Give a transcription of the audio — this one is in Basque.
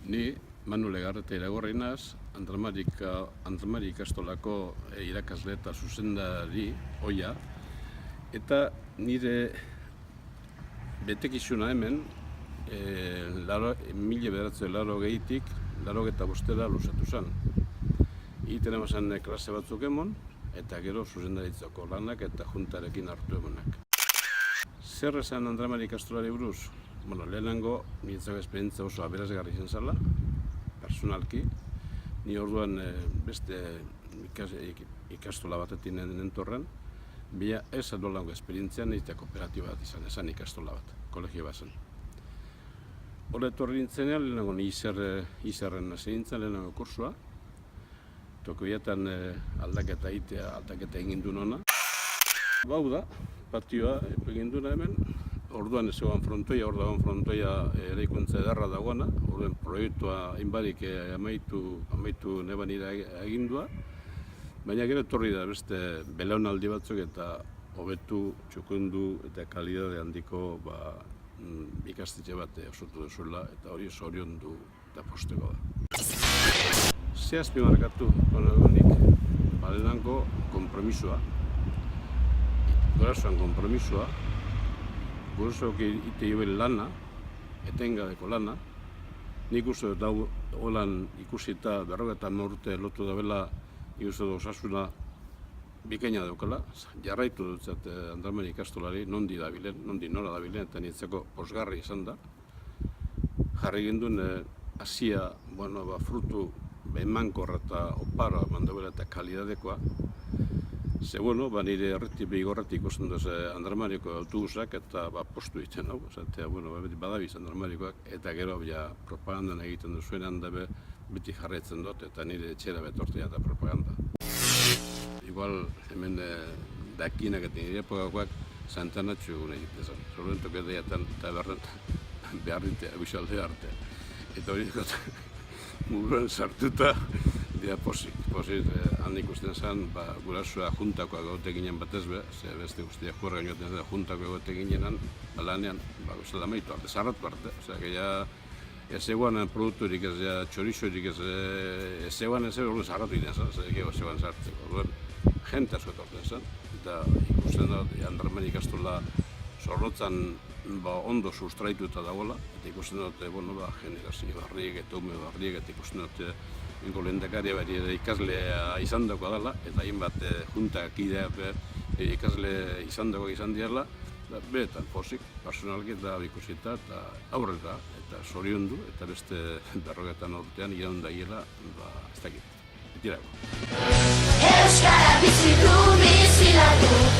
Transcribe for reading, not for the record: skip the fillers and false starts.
Ni Manu Legarreta Iragorri naz, Andramari ikastolako irakasle eta zuzendari oia, eta nire betekizuna hemen 1980tik 85 luzatu zen. Iten emazan klase batzuk emon, eta gero zuzendaritzako lanak eta juntarekin hartu emonak. Zer esan Andramari ikastolari buruz? Lehenengo, nintzako esperientzia oso aberasgarri izan zela, personalki. Ni orduan beste ikastola batetik nentorren, bila ez adolango esperientzia nintzea kooperatiba bat izan ikastola bat, kolegio bat zen. Hora etorri nintzenean, lehenengo ni izarren hasi nintzen, lehenengo kursua. Tokoietan aldaketa egin du nona. Bau da, patioa egin duna hemen. Orduan ez egon frontoia eraikuntza edarra dagoena, orduan proiektua hainbarik amaitu neban egindua, baina gero etorri da beste belaunaldi batzuk eta hobetu, txukundu eta kalidade handiko ikastetxe bat osotu duzuela eta hori zoriondu eta posteko da. Ze azpimarkatu nik, lehenengo konpromisoa, gurasoan konpromisoa, gurasoak ite joen lana, etengabeko lana. Nik uste dut holan ikusita 50 urte lotu dabela ikuste dut osasuna bikaina daukala. Jarraitu dut Andramari ikastolari nondi nora dabilen eta nintzeko posgarri izan da. Jarri genduen hasia frutu emankorra eta opara mandobela eta kalidadekoa. Ze, nire erretik behigorretik ikusten duz Andramariko autobusak eta postu egiten hau. Badabiz Andramarikoak eta gero propagandan egiten duzuenan da beti jarraitzen dut eta nire etxera betortzea eta propaganda. Igual hemen dakinak eta nire epokakoak Santanatxu egun egiten zen. Zorbentok edaiatan eta beharritea, abixaldea arte. Eta hori muruan sartuta dira pozik han ikusten zen, gurasoa juntakoa gaute ginen batez be, ze beste guztiak jurra gainoten zen juntakoa gaute ginenan, lanean, bezala maitu arte, zarratu arte. Ez eguan produkturik ez, txorizorik ez eguan ez eguan zarratu ginen zen, ez eguan zartzeko. Orduan, jente asko etorten zen, eta ikusten da, Andramari ikastola zorrotzan ondo sustraituta dagoela, eta ikusten dut, generazio barriek eta ume barriek, eta ikusten dut, lehendakari ikaslea izan dagoa dela, eta hainbat juntak ideak ikasle izan dagoa izan diarla, beretan pozik, personalki eta ikusita, eta aurrera, eta zoriondu, eta beste 50 urtean iraunda hiela, ez dakit, betirago. Euskara bizi du, bizi lagu.